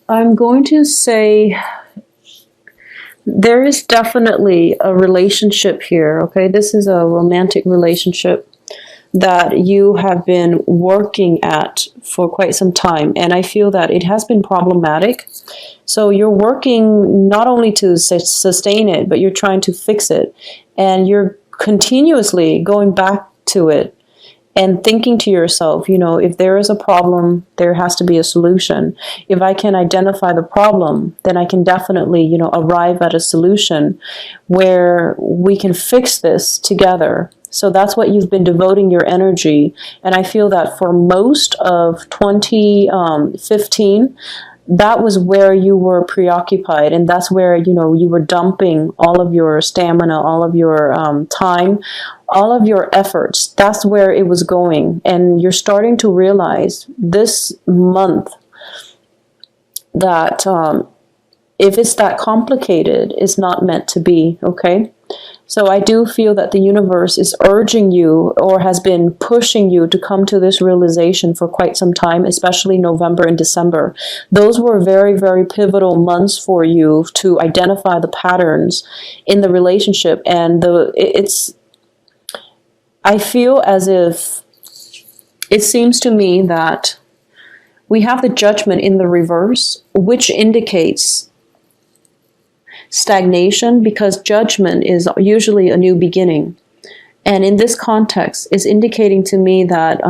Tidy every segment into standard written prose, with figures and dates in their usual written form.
I'm going to say there is definitely a relationship here, okay? This is a romantic relationship that you have been working at for quite some time, and I feel that it has been problematic. So you're working not only to sustain it, but you're trying to fix it, and you're continuously going back to it and thinking to yourself, if there is a problem, there has to be a solution. If I can identify the problem, then I can definitely, arrive at a solution where we can fix this together. So that's what you've been devoting your energy. And I feel that for most of 2015, that was where you were preoccupied, and that's where you were dumping all of your stamina, all of your time, all of your efforts. That's where it was going, and you're starting to realize this month that if it's that complicated, it's not meant to be. Okay. So I do feel that the universe is urging you, or has been pushing you, to come to this realization for quite some time, especially November and December. Those were very, very pivotal months for you to identify the patterns in the relationship. And I feel as if it seems to me that we have the Judgment in the reverse, which indicates stagnation, because Judgment is usually a new beginning. And in this context, it's indicating to me that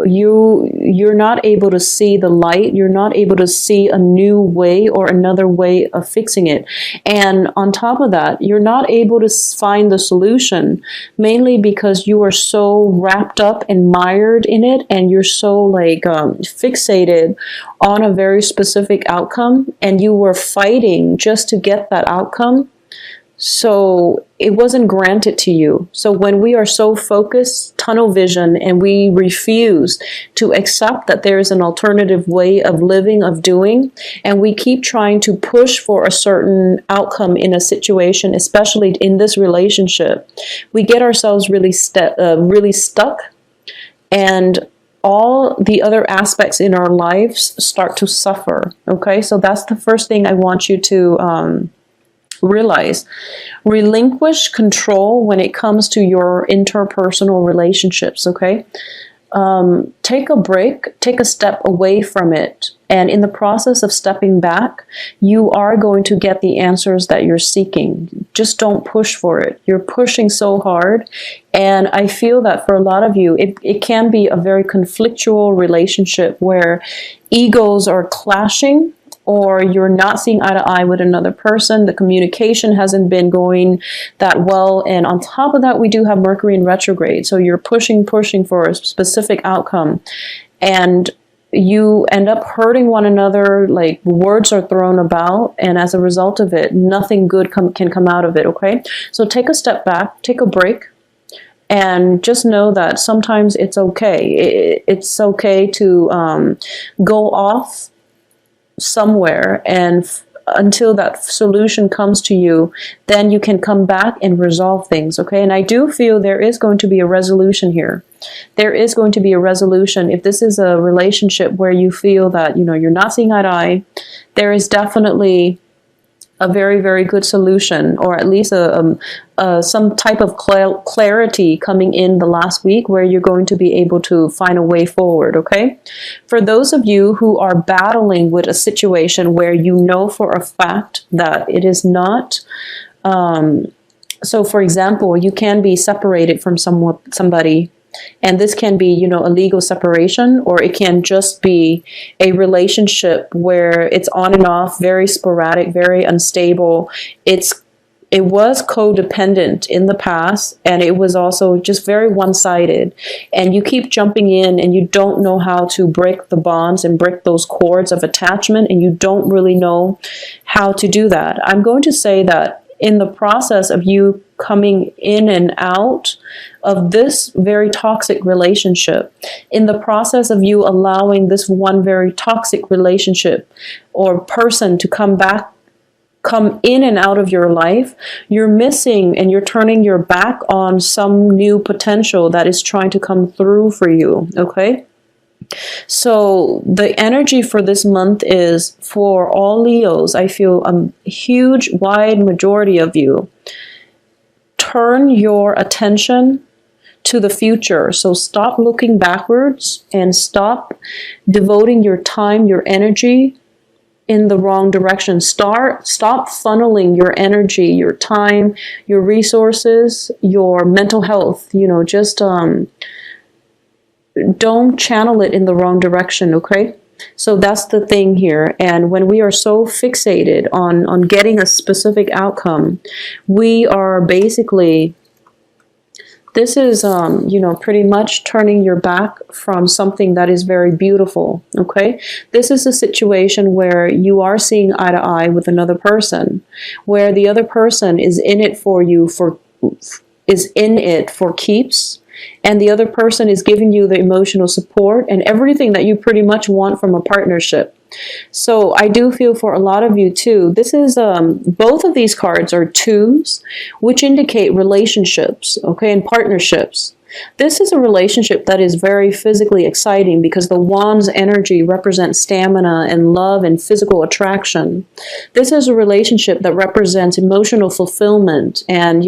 you're not able to see the light. You're not able to see a new way or another way of fixing it. And on top of that, you're not able to find the solution, mainly because you are so wrapped up and mired in it, and you're so fixated on a very specific outcome, and you were fighting just to get that outcome. So it wasn't granted to you. So when we are so focused, tunnel vision, and we refuse to accept that there is an alternative way of living, of doing, and we keep trying to push for a certain outcome in a situation, especially in this relationship, we get ourselves really stuck, and all the other aspects in our lives start to suffer. Okay, so that's the first thing I want you to realize. Relinquish control when it comes to your interpersonal relationships. Okay, take a break, take a step away from it, and in the process of stepping back, you are going to get the answers that you're seeking. Just don't push for it. You're pushing so hard, and I feel that for a lot of you, it can be a very conflictual relationship where egos are clashing, or you're not seeing eye to eye with another person. The communication hasn't been going that well. And on top of that, we do have Mercury in retrograde. So you're pushing for a specific outcome, and you end up hurting one another. Like, words are thrown about, and as a result of it, nothing good can come out of it. Okay, so take a step back, take a break, and just know that sometimes it's okay. It's okay to go off somewhere, and until that solution comes to you, then you can come back and resolve things. Okay, and I do feel there is going to be a resolution here. There is going to be a resolution. If this is a relationship where you feel that you're not seeing eye to eye, there is definitely a very, very good solution, or at least some type of clarity coming in the last week, where you're going to be able to find a way forward. Okay, for those of you who are battling with a situation where you know for a fact that it is not, so for example, you can be separated from somebody, and this can be, a legal separation, or it can just be a relationship where it's on and off, very sporadic, very unstable. It was codependent in the past, and it was also just very one-sided. And you keep jumping in, and you don't know how to break the bonds and break those cords of attachment, and you don't really know how to do that. I'm going to say that in the process of you coming in and out of this very toxic relationship, in the process of you allowing this one very toxic relationship or person to come in and out of your life, you're missing and you're turning your back on some new potential that is trying to come through for you. Okay? So the energy for this month is for all Leos. I feel a huge, wide majority of you. Turn your attention to the future. So stop looking backwards and stop devoting your time, your energy in the wrong direction. Stop funneling your energy, your time, your resources, your mental health, just don't channel it in the wrong direction, okay? So that's the thing here. And when we are so fixated on getting a specific outcome, we are basically, this is, pretty much turning your back from something that is very beautiful, okay? This is a situation where you are seeing eye to eye with another person, where the other person is in it for you, is in it for keeps, and the other person is giving you the emotional support and everything that you pretty much want from a partnership. So I do feel for a lot of you too, this is, both of these cards are twos, which indicate relationships, okay, and partnerships. This is a relationship that is very physically exciting because the wand's energy represents stamina and love and physical attraction. This is a relationship that represents emotional fulfillment and,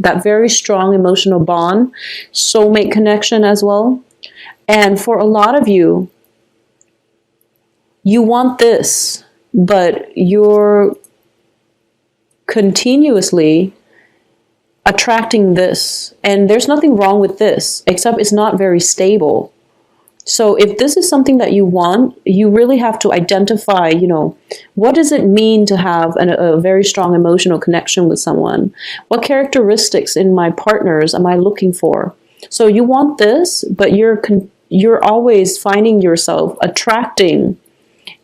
that very strong emotional bond, soulmate connection as well. And for a lot of you, you want this, but you're continuously attracting this. And there's nothing wrong with this, except it's not very stable. So if this is something that you want, you really have to identify, what does it mean to have a very strong emotional connection with someone? What characteristics in my partners am I looking for? So you want this, but you're always finding yourself attracting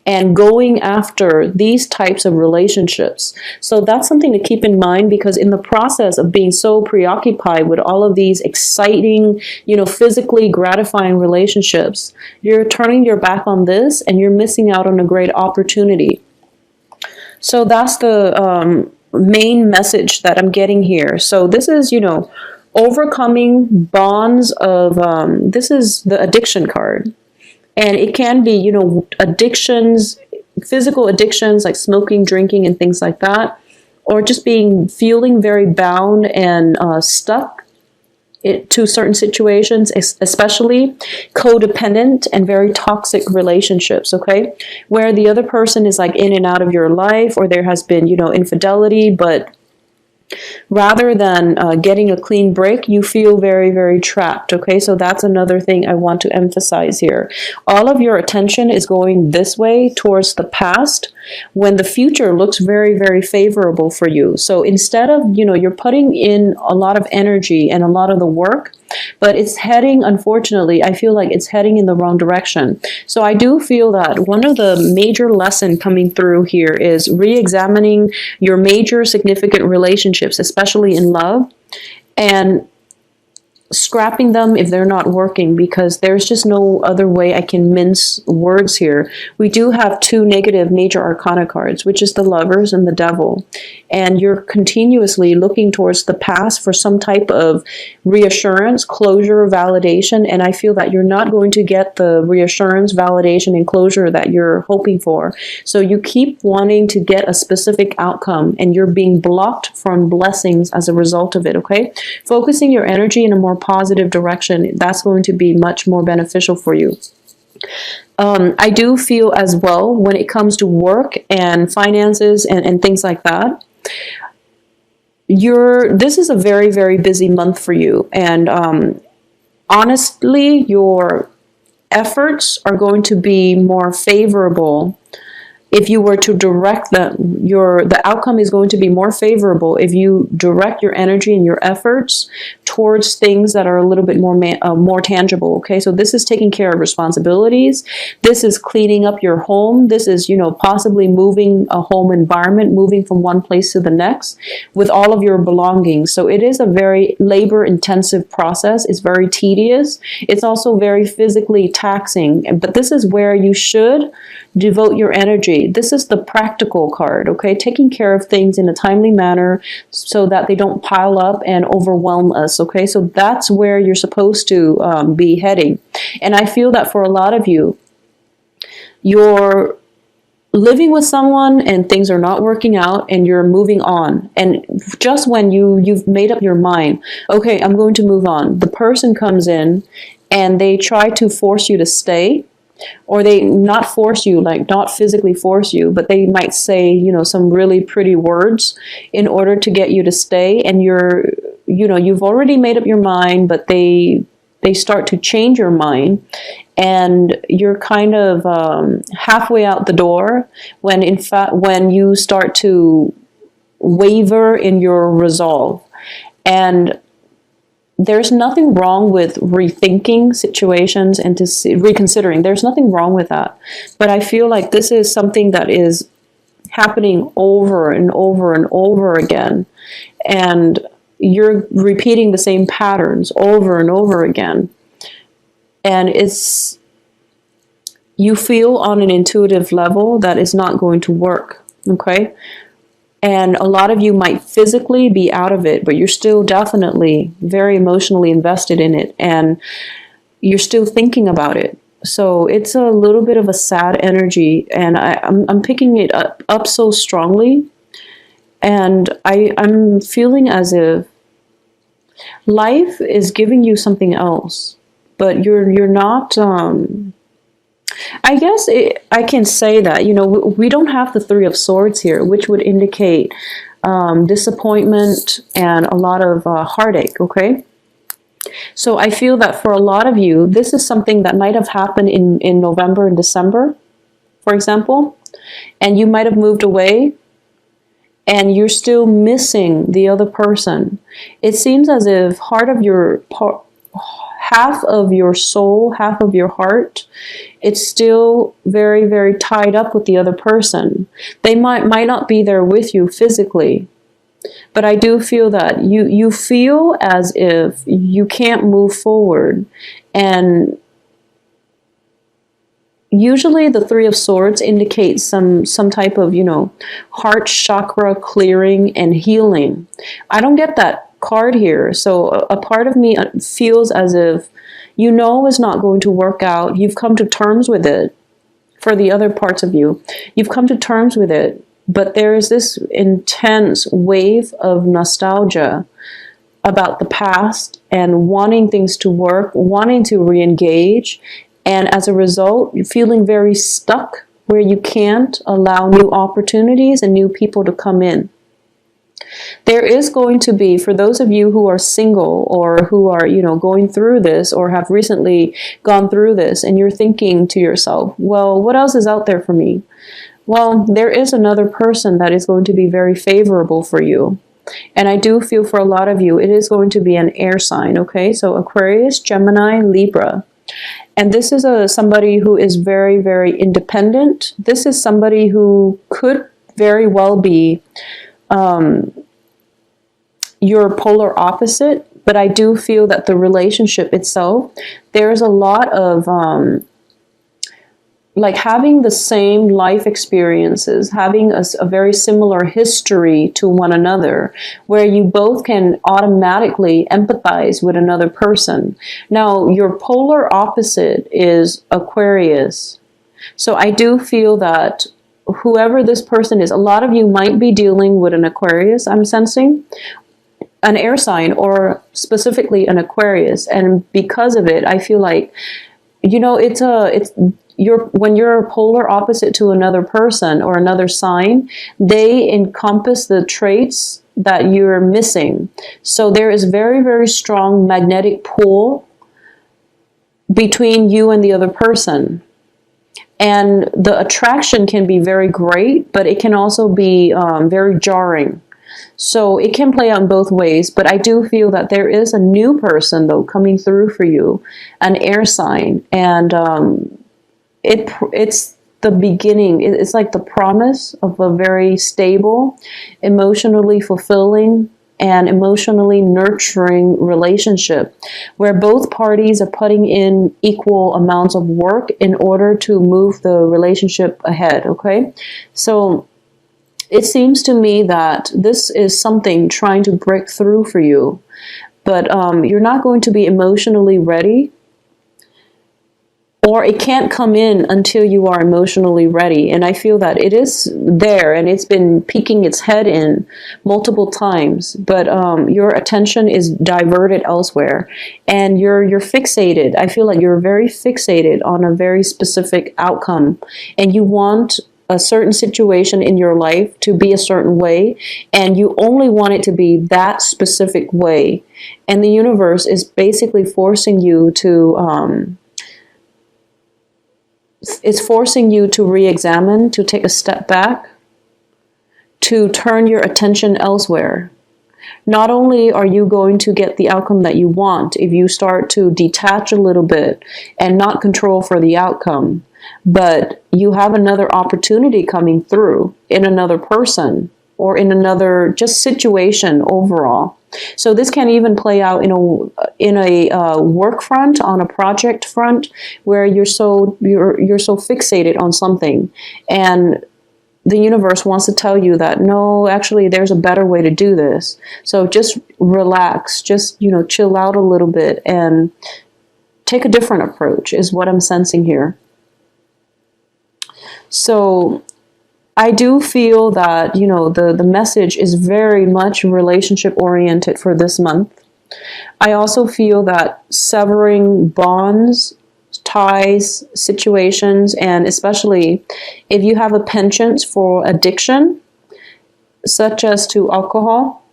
and going after these types of relationships. So that's something to keep in mind, because in the process of being so preoccupied with all of these exciting, physically gratifying relationships, you're turning your back on this and you're missing out on a great opportunity. So that's the main message that I'm getting here. So this is, overcoming bonds of, this is the addiction card. And it can be, addictions, physical addictions like smoking, drinking, and things like that, or just feeling very bound and stuck to certain situations, especially codependent and very toxic relationships, okay? Where the other person is like in and out of your life, or there has been, infidelity, but rather than getting a clean break, you feel very, very trapped, okay? So that's another thing I want to emphasize here. All of your attention is going this way towards the past when the future looks very, very favorable for you. So instead of, you're putting in a lot of energy and a lot of the work, but it's heading, unfortunately, I feel like it's heading in the wrong direction. So I do feel that one of the major lessons coming through here is re-examining your major significant relationships, especially in love, and scrapping them if they're not working, because there's just no other way I can mince words here. We do have two negative major arcana cards, which is the Lovers and the Devil. And you're continuously looking towards the past for some type of reassurance, closure, validation. And I feel that you're not going to get the reassurance, validation, and closure that you're hoping for. So you keep wanting to get a specific outcome and you're being blocked from blessings as a result of it, okay? Focusing your energy in a more positive direction, that's going to be much more beneficial for you. I do feel as well when it comes to work and finances and things like that, this is a very, very busy month for you. And honestly, your efforts are going to be more favorable if you were to direct them. The outcome is going to be more favorable if you direct your energy and your efforts towards things that are a little bit more tangible, okay? So this is taking care of responsibilities. This is cleaning up your home. This is, possibly moving a home environment, moving from one place to the next with all of your belongings. So it is a very labor-intensive process. It's very tedious. It's also very physically taxing. But this is where you should devote your energy. This is the practical card, okay? Taking care of things in a timely manner so that they don't pile up and overwhelm us, okay? So that's where you're supposed to be heading. And I feel that for a lot of you, you're living with someone and things are not working out and you're moving on. And just when you've made up your mind, okay, I'm going to move on, the person comes in and they try to force you to stay, or they not force you, like not physically force you, but they might say, you know, some really pretty words in order to get you to stay. And you've already made up your mind, but they start to change your mind, and you're kind of halfway out the door when in fact when you start to waver in your resolve. And there's nothing wrong with rethinking situations and reconsidering. There's nothing wrong with that. But I feel like this is something that is happening over and over and over again. And you're repeating the same patterns over and over again. And you feel on an intuitive level that it's not going to work, okay? And a lot of you might physically be out of it, but you're still definitely very emotionally invested in it, and you're still thinking about it. So it's a little bit of a sad energy, and I'm picking it up so strongly. And I'm feeling as if life is giving you something else, but you're not, I guess I can say that, you know, we don't have the Three of Swords here, which would indicate disappointment and a lot of heartache, okay? So I feel that for a lot of you, this is something that might have happened in November and December, for example, and you might have moved away, and you're still missing the other person. It seems as if half of your soul, half of your heart, it's still very, very tied up with the other person. They might not be there with you physically, but I do feel that you feel as if you can't move forward. And usually the Three of Swords indicates some type of, you know, heart chakra clearing and healing. I don't get that card here. So a part of me feels as if, you know, it's not going to work out. You've come to terms with it. For the other parts of you, you've come to terms with it. But there is this intense wave of nostalgia about the past and wanting things to work, wanting to re-engage. And as a result, you're feeling very stuck where you can't allow new opportunities and new people to come in. There is going to be, for those of you who are single or who are, you know, going through this or have recently gone through this, and you're thinking to yourself, well, what else is out there for me? Well, there is another person that is going to be very favorable for you. And I do feel for a lot of you, it is going to be an air sign, okay? So Aquarius, Gemini, Libra. And this is somebody who is very, very independent. This is somebody who could very well be your polar opposite, but I do feel that the relationship itself, there's a lot of like having the same life experiences, having a very similar history to one another, where you both can automatically empathize with another person. Now, your polar opposite is Aquarius. So I do feel that whoever this person is, a lot of you might be dealing with an Aquarius, I'm sensing, an air sign, or specifically an Aquarius. And because of it, I feel like, you know, when you're a polar opposite to another person or another sign, they encompass the traits that you're missing. So there is very, very strong magnetic pull between you and the other person. And the attraction can be very great, but it can also be very jarring. So it can play out both ways, but I do feel that there is a new person, though, coming through for you, an air sign. And it's the beginning. It's like the promise of a very stable, emotionally fulfilling and emotionally nurturing relationship where both parties are putting in equal amounts of work in order to move the relationship ahead, okay? So it seems to me that this is something trying to break through for you, but you're not going to be emotionally ready, or it can't come in until you are emotionally ready. And I feel that it is there and it's been peeking its head in multiple times, but your attention is diverted elsewhere and you're fixated. I feel like you're very fixated on a very specific outcome, and you want a certain situation in your life to be a certain way, and you only want it to be that specific way. And the universe is basically forcing you to it's forcing you to re-examine, to take a step back, to turn your attention elsewhere. Not only are you going to get the outcome that you want if you start to detach a little bit and not control for the outcome, but you have another opportunity coming through in another person or in another just situation overall. So this can even play out in a work front, on a project front, where you're so fixated on something, and the universe wants to tell you that no, actually, there's a better way to do this. So just relax, just chill out a little bit and take a different approach. Is what I'm sensing here. So I do feel that, the message is very much relationship oriented for this month. I also feel that severing bonds, ties, situations, and especially if you have a penchant for addiction, such as to alcohol,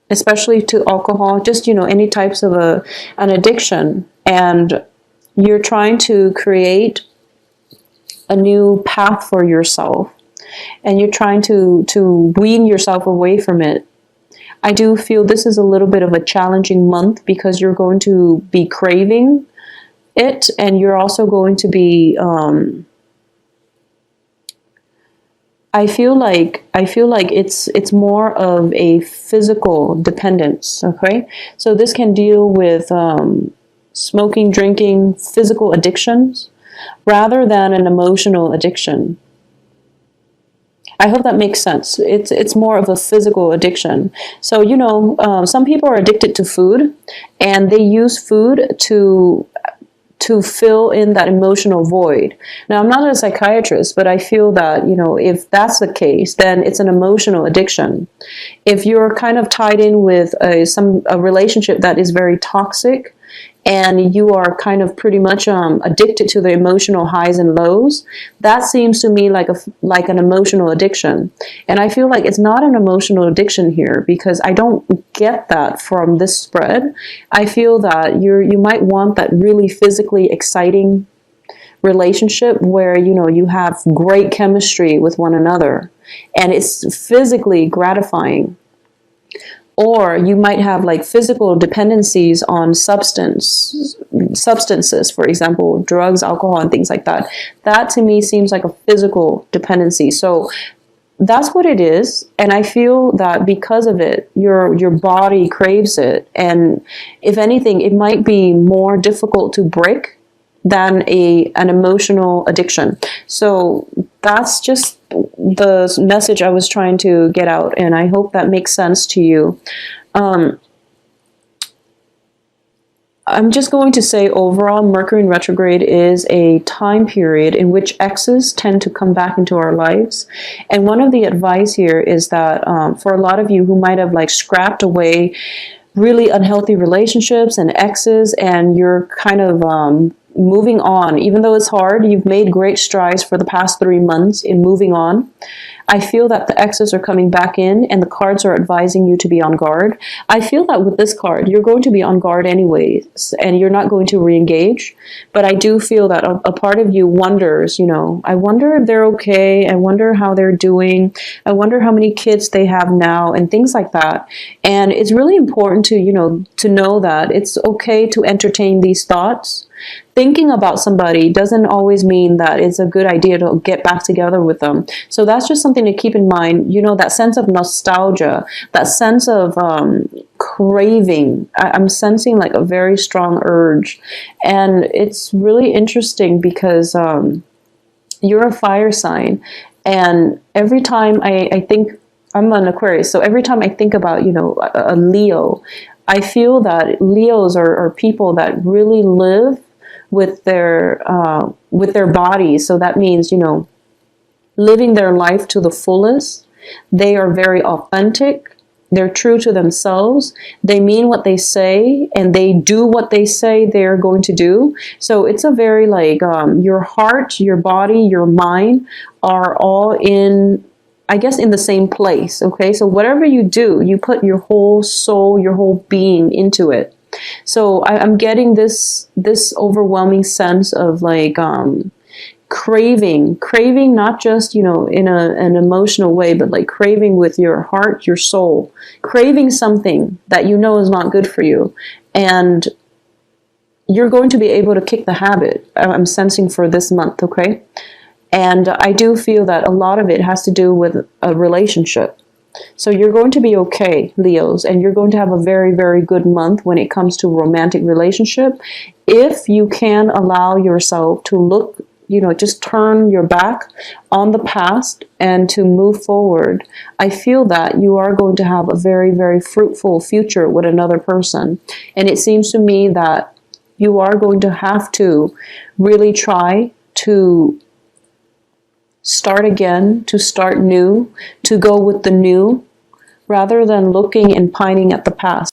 especially to alcohol, just, any types of an addiction, and you're trying to create a new path for yourself, and you're trying to wean yourself away from it. I do feel this is a little bit of a challenging month because you're going to be craving it, and you're also going to be I feel like it's more of a physical dependence, okay? So this can deal with smoking, drinking, physical addictions, rather than an emotional addiction. I hope that makes sense. It's more of a physical addiction. So, some people are addicted to food, and they use food to fill in that emotional void. Now, I'm not a psychiatrist, but I feel that, if that's the case, then it's an emotional addiction. If you're kind of tied in with a relationship that is very toxic, and you are kind of pretty much addicted to the emotional highs and lows, that seems to me like an emotional addiction. And I feel like it's not an emotional addiction here, because I don't get that from this spread. I feel that you might want that really physically exciting relationship where you have great chemistry with one another and it's physically gratifying. Or you might have like physical dependencies on substances, for example, drugs, alcohol, and things like that. That to me seems like a physical dependency. So that's what it is. And I feel that because of it, your body craves it. And if anything, it might be more difficult to break than an emotional addiction. So that's just the message I was trying to get out, and I hope that makes sense to you. I'm just going to say overall, Mercury in retrograde is a time period in which exes tend to come back into our lives. And one of the advice here is that for a lot of you who might have like scrapped away really unhealthy relationships and exes, and you're kind of moving on, even though it's hard, you've made great strides for the past 3 months in moving on. I feel that the exes are coming back in, and the cards are advising you to be on guard. I feel that with this card, you're going to be on guard anyways, and you're not going to re-engage. But I do feel that a part of you wonders, I wonder if they're okay. I wonder how they're doing. I wonder how many kids they have now, and things like that. And it's really important to, to know that it's okay to entertain these thoughts. Thinking about somebody doesn't always mean that it's a good idea to get back together with them. So that's just something to keep in mind. You know, that sense of nostalgia, that sense of craving. I'm sensing like a very strong urge. And it's really interesting because you're a fire sign. And every time I think, I'm an Aquarius, so every time I think about, you know, a Leo, I feel that Leos are people that really live with their bodies. So that means, you know, living their life to the fullest. They are very authentic. They're true to themselves. They mean what they say, and they do what they say they're going to do. So it's a very like your heart, your body, your mind are all in, I guess, in the same place. Okay, so whatever you do, you put your whole soul, your whole being into it. So I'm getting this overwhelming sense of like craving, not just, you know, in an emotional way, but like craving with your heart, your soul, craving something that you know is not good for you, and you're going to be able to kick the habit. I'm sensing for this month, okay? And I do feel that a lot of it has to do with a relationship. So you're going to be okay, Leos, and you're going to have a very, very good month when it comes to romantic relationship. If you can allow yourself to look, you know, just turn your back on the past and to move forward, I feel that you are going to have a very, very fruitful future with another person. And it seems to me that you are going to have to really try to start again, to start new, to go with the new, rather than looking and pining at the past.